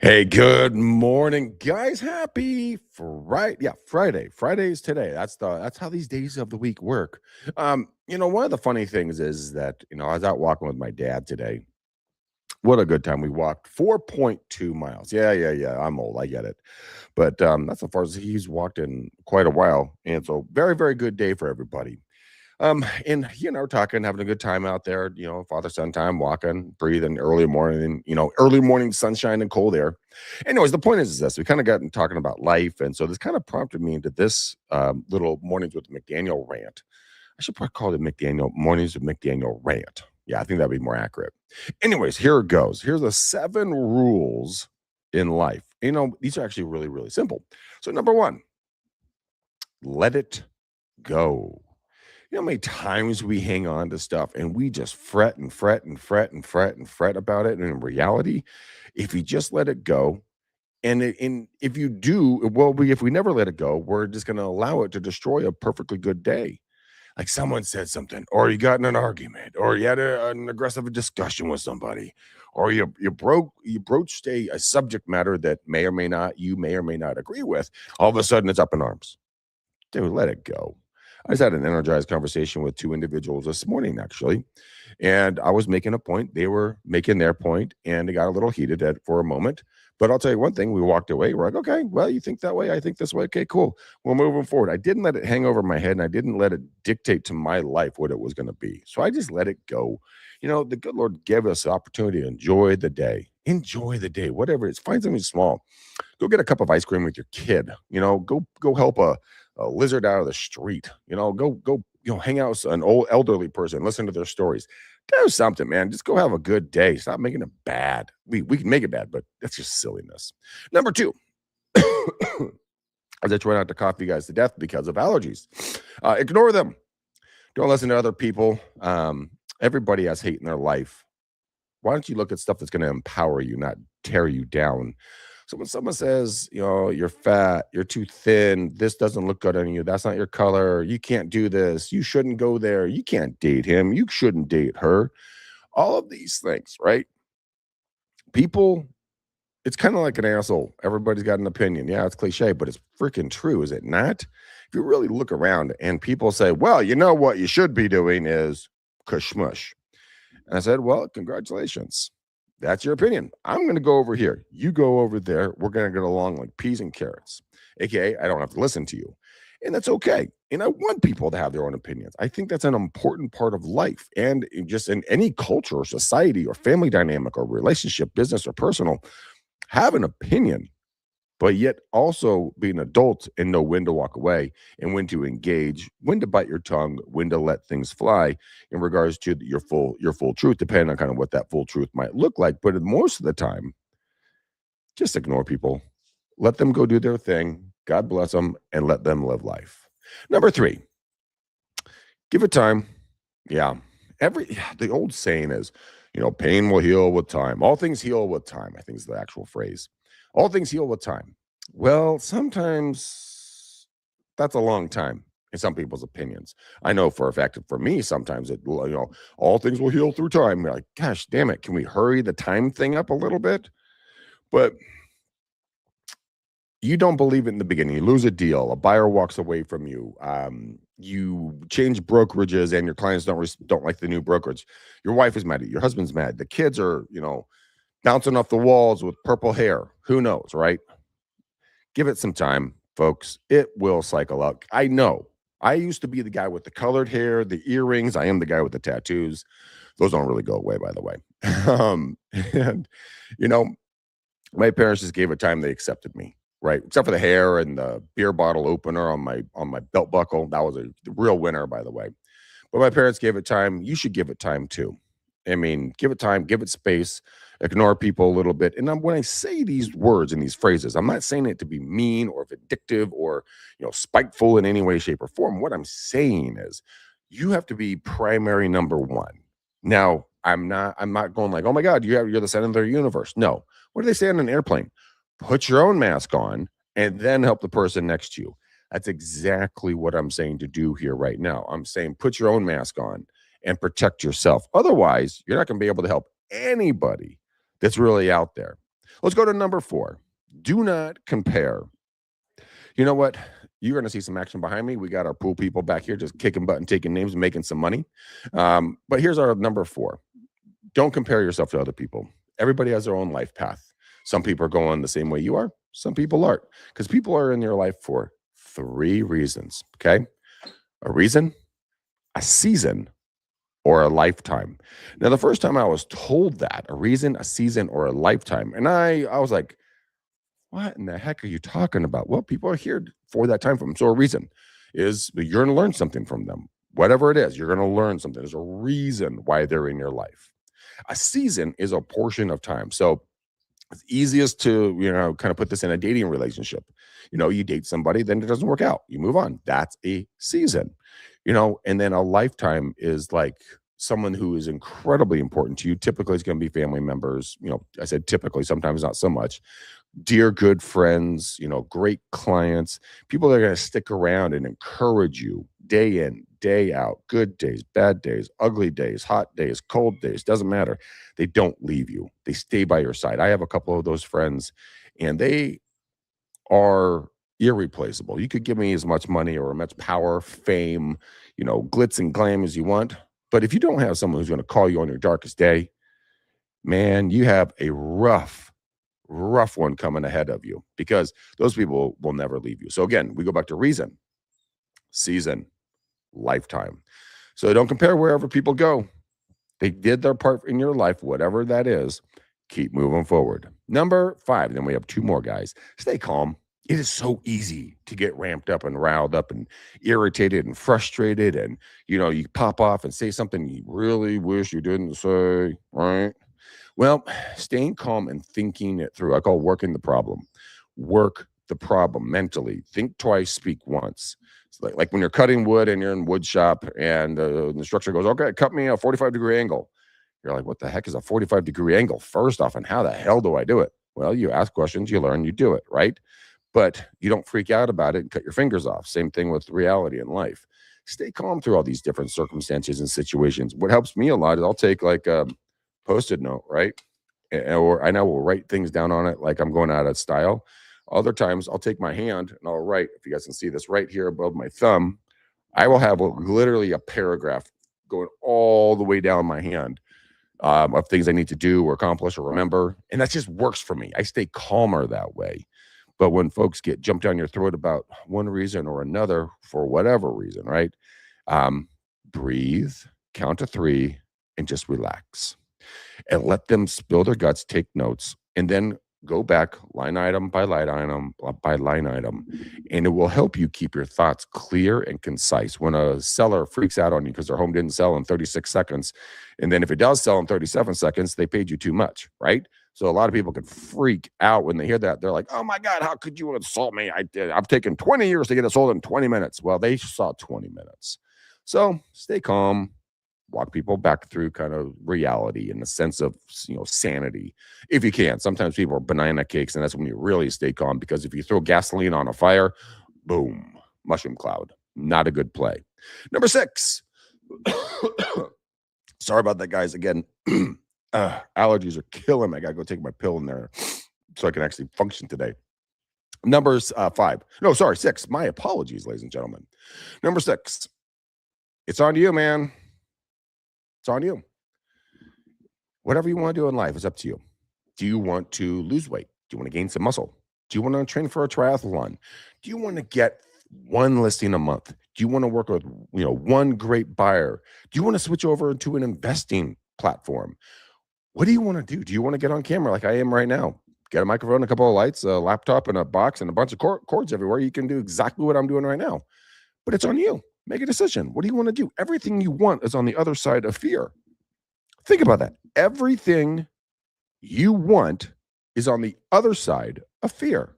Hey, good morning, guys. Happy Friday. Yeah, Friday. Friday's today. That's how these days of the week work. One of the funny things is that, I was out walking with my dad today. What a good time. We walked 4.2 miles. Yeah. I'm old. I get it. But that's as far as he's walked in quite a while. And so very, very good day for everybody. And we're talking, having a good time out there, father son time, walking, breathing early morning, early morning sunshine and cold air. Anyways, the point is this: we kind of got talking about life, and so this kind of prompted me into this little mornings with McDaniel rant. I should probably call it McDaniel mornings with McDaniel rant. Yeah, I think that'd be more accurate. Anyways, here it goes. Here's the 7 rules in life. These are actually really, really simple. So number one, let it go. You know how many times we hang on to stuff and we just fret and fret and fret and fret and fret about it. And in reality, if you just let it go, and if you do, if we never let it go, we're just going to allow it to destroy a perfectly good day. Like someone said something, or you got in an argument, or you had an aggressive discussion with somebody, or you broached a subject matter that you may or may not agree with. All of a sudden, it's up in arms. Dude, let it go. I just had an energized conversation with 2 individuals this morning, actually, and I was making a point. They were making their point, and it got a little heated for a moment. But I'll tell you one thing: we walked away. We're like, okay, well, you think that way, I think this way. Okay, cool. We're moving forward. I didn't let it hang over my head, and I didn't let it dictate to my life what it was going to be. So I just let it go. The good Lord gave us the opportunity to enjoy the day. Enjoy the day, whatever it is. Find something small. Go get a cup of ice cream with your kid. Go help a lizard out of the street. Go hang out with an old elderly person, listen to their stories. Do something, man. Just go have a good day. Stop making it bad. We can make it bad, but that's just silliness. Number two, I just try not to cough you guys to death because of allergies. Ignore them. Don't listen to other people. Everybody has hate in their life. Why don't you look at stuff that's going to empower you, not tear you down? So when someone says, you're fat, you're too thin, this doesn't look good on you, that's not your color, you can't do this, you shouldn't go there, you can't date him, you shouldn't date her, all of these things, right? People, it's kind of like an asshole. Everybody's got an opinion. Yeah, it's cliche, but it's freaking true, is it not? If you really look around and people say, well, what you should be doing is kushmush. And I said, well, congratulations. That's your opinion. I'm going to go over here. You go over there. We're going to get along like peas and carrots. AKA, I don't have to listen to you. And that's okay. And I want people to have their own opinions. I think that's an important part of life. And just in any culture or society or family dynamic or relationship, business or personal, have an opinion, but yet also be an adult and know when to walk away and when to engage, when to bite your tongue, when to let things fly in regards to your full truth, depending on kind of what that full truth might look like. But most of the time, just ignore people, let them go do their thing. God bless them and let them live life. Number three, give it time. Yeah. The old saying is, pain will heal with time. All things heal with time, I think is the actual phrase. All things heal with time. Well, sometimes that's a long time in some people's opinions. I know for a fact that for me, sometimes all things will heal through time. You're like, gosh, damn it. Can we hurry the time thing up a little bit? But you don't believe it in the beginning. You lose a deal. A buyer walks away from you. You change brokerages, and your clients don't like the new brokerage. Your wife is mad at you. Your husband's mad. The kids are, bouncing off the walls with purple hair. Who knows, right? Give it some time, folks. It will cycle out. I know. I used to be the guy with the colored hair, the earrings. I am the guy with the tattoos. Those don't really go away, by the way. And, you know, my parents just gave it time. They accepted me, right? Except for the hair and the beer bottle opener on my belt buckle. That was a real winner, by the way. But my parents gave it time. You should give it time too. I mean, give it time, give it space, ignore people a little bit. And when I say these words and these phrases, I'm not saying it to be mean or vindictive or, spiteful in any way, shape, or form. What I'm saying is you have to be primary number one. Now, I'm not going like, oh my God, you're the center of the universe. No. What do they say on an airplane? Put your own mask on and then help the person next to you. That's exactly what I'm saying to do here right now. I'm saying put your own mask on and protect yourself. Otherwise, you're not going to be able to help anybody that's really out there. Let's go to number 4. Do not compare. You know what? You're going to see some action behind me. We got our pool people back here just kicking butt and taking names and making some money. But here's our number 4. Don't compare yourself to other people. Everybody has their own life path. Some people are going the same way you are. Some people aren't. Because people are in your life for 3 reasons. Okay. A reason, a season, or a lifetime. Now, the first time I was told that, a reason, a season, or a lifetime, and I was like, what in the heck are you talking about? Well, people are here for that time from. So a reason is that you're going to learn something from them. Whatever it is, you're going to learn something. There's a reason why they're in your life. A season is a portion of time. So it's easiest to, kind of put this in a dating relationship. You date somebody, then it doesn't work out. You move on. That's a season. And then a lifetime is like someone who is incredibly important to you. Typically, it's going to be family members. I said typically, sometimes not so much. Dear good friends, great clients, people that are going to stick around and encourage you day in, day out, good days, bad days, ugly days, hot days, cold days, doesn't matter. They don't leave you. They stay by your side. I have a couple of those friends, and they are irreplaceable. You could give me as much money or as much power, fame, glitz and glam as you want. But if you don't have someone who's going to call you on your darkest day, man, you have a rough one coming ahead of you, because those people will never leave you. So again, we go back to reason, season, lifetime. So don't compare wherever people go. They did their part in your life, whatever that is. Keep moving forward. Number 5, then we have 2 more, guys. Stay calm. It is so easy to get ramped up and riled up and irritated and frustrated, and you pop off and say something you really wish you didn't say, right? Well, staying calm and thinking it through, I call working the problem. Work the problem mentally. Think twice, speak once. It's like when you're cutting wood and you're in wood shop, and the instructor goes, okay, cut me a 45-degree angle. You're like, what the heck is a 45-degree angle? First off, and how the hell do I do it? Well, you ask questions, you learn, you do it, right? But you don't freak out about it and cut your fingers off. Same thing with reality in life. Stay calm through all these different circumstances and situations. What helps me a lot is I'll take like a Post-it note, right? Or I now will write things down on it like I'm going out of style. Other times I'll take my hand and I'll write, if you guys can see this right here above my thumb, I will have literally a paragraph going all the way down my hand of things I need to do or accomplish or remember. And that just works for me. I stay calmer that way. But when folks get jumped down your throat about one reason or another, for whatever reason, right? Breathe, count to 3, and just relax. And let them spill their guts, take notes, and then go back line item by line item by line item. And it will help you keep your thoughts clear and concise. When a seller freaks out on you because their home didn't sell in 36 seconds, and then if it does sell in 37 seconds, they paid you too much, right? So a lot of people can freak out when they hear that. They're like, oh my God, how could you insult me? I've taken 20 years to get it sold in 20 minutes. Well, they saw 20 minutes. So stay calm. Walk people back through kind of reality in the sense of, sanity, if you can. Sometimes people are banana cakes, and that's when you really stay calm, because if you throw gasoline on a fire, boom, mushroom cloud. Not a good play. Number 6. Sorry about that, guys. Again, allergies are killing me. I got to go take my pill in there so I can actually function today. Numbers 5. No, sorry, 6. My apologies, ladies and gentlemen. Number 6. It's on you, man. It's on you. Whatever you want to do in life is up to you. Do you want to lose weight? Do you want to gain some muscle? Do you want to train for a triathlon? Do you want to get one listing a month? Do you want to work with, one great buyer? Do you want to switch over to an investing platform? What do you want to do? Do you want to get on camera like I am right now? Get a microphone, a couple of lights, a laptop, and a box, and a bunch of cords everywhere. You can do exactly what I'm doing right now. But it's on you. Make a decision. What do you want to do? Everything you want is on the other side of fear. Think about that. Everything you want is on the other side of fear.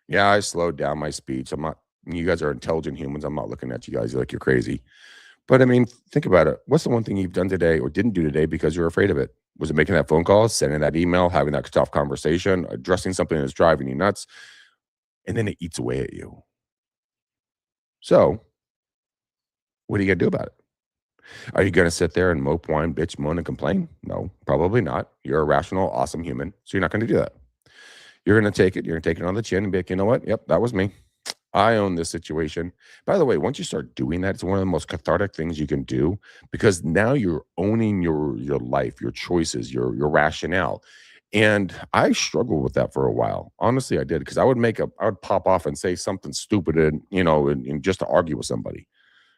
Yeah, I slowed down my speech. You guys are intelligent humans. I'm not looking at you guys like you're crazy. But I mean, think about it. What's the one thing you've done today or didn't do today because you're afraid of it? Was it making that phone call, sending that email, having that tough conversation, addressing something that's driving you nuts? And then it eats away at you. So what are you going to do about it? Are you going to sit there and whine, bitch, moan, and complain? No, probably not. You're a rational, awesome human, so you're not going to do that. You're going to take it. You're going to take it on the chin and be like, you know what? Yep, that was me. I own this situation. By the way, once you start doing that, it's one of the most cathartic things you can do because now you're owning your life, your choices, your rationale. And I struggled with that for a while. Honestly, I did because I would pop off and say something stupid and just to argue with somebody.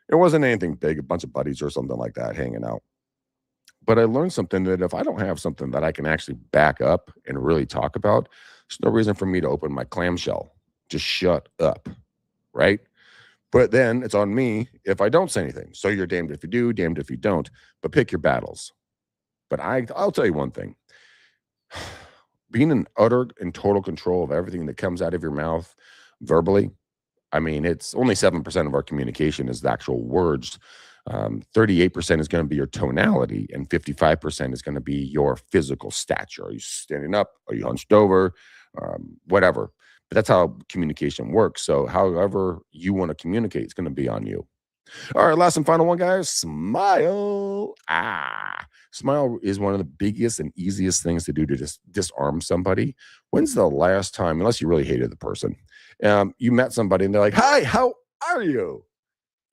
It wasn't anything big, a bunch of buddies or something like that hanging out. But I learned something that if I don't have something that I can actually back up and really talk about, there's no reason for me to open my clamshell. Just shut up, right? But then it's on me if I don't say anything. So you're damned if you do, damned if you don't. But pick your battles. But I'll tell you one thing: being in utter and total control of everything that comes out of your mouth verbally. I mean, it's only 7% of our communication is the actual words. 38% is going to be your tonality, and 55% is going to be your physical stature. Are you standing up? Are you hunched over? Whatever. But that's how communication works. So, however you want to communicate, it's going to be on you. All right, last and final one, guys. Smile. Smile is one of the biggest and easiest things to do to just disarm somebody. When's the last time, unless you really hated the person, you met somebody and they're like, "Hi, how are you?"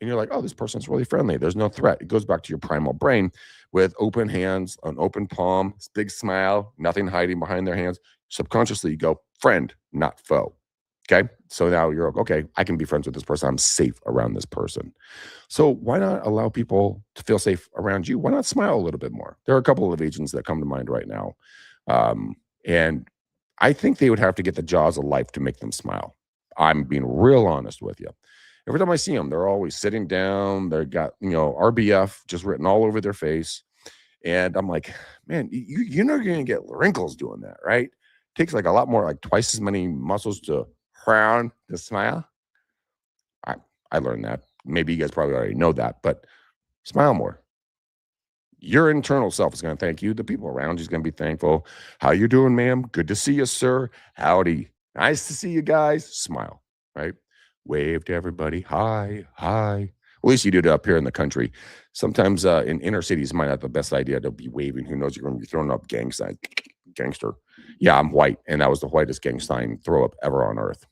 And you're like, "Oh, this person's really friendly. There's no threat." It goes back to your primal brain with open hands, an open palm, big smile, nothing hiding behind their hands. Subconsciously, you go, friend, not foe. Okay. So now you're okay. I can be friends with this person. I'm safe around this person. So why not allow people to feel safe around you? Why not smile a little bit more? There are a couple of agents that come to mind right now. And I think they would have to get the jaws of life to make them smile. I'm being real honest with you. Every time I see them, they're always sitting down. They've got, RBF just written all over their face. And I'm like, man, you know, you're going to get wrinkles doing that, right? Takes like a lot more, like twice as many muscles to frown to smile. I, I learned that. Maybe you guys probably already know that, but smile more. Your internal self is going to thank you. The people around you is going to be thankful. How you doing, ma'am? Good to see you, sir. Howdy. Nice to see you guys. Smile, right? Wave to everybody. Hi, hi. At least you do it up here in the country. Sometimes in inner cities, might not be the best idea to be waving. Who knows? You're going to be throwing up gang signs. Gangster. Yeah, I'm white, and that was the whitest gang sign throw up ever on earth.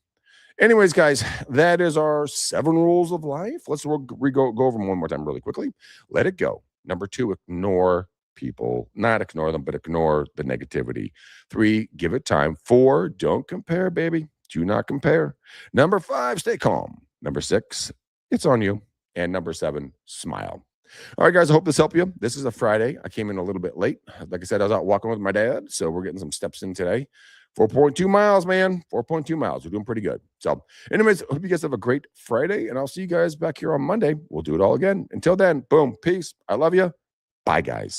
Anyways, guys, that is our 7 rules of life. Let's go over them one more time really quickly. Let it go. Number 2, ignore people. Not ignore them, but ignore the negativity. 3, give it time. 4, don't compare, baby. Do not compare. Number 5, stay calm. Number 6, it's on you. And number 7, smile. All right, guys, I hope this helped you. This is a Friday. I came in a little bit late. Like I said, I was out walking with my dad, so we're getting some steps in today. 4.2 miles, man. 4.2 miles. We're doing pretty good. So, anyways, I hope you guys have a great Friday, and I'll see you guys back here on Monday. We'll do it all again. Until then, boom, peace. I love you. Bye, guys.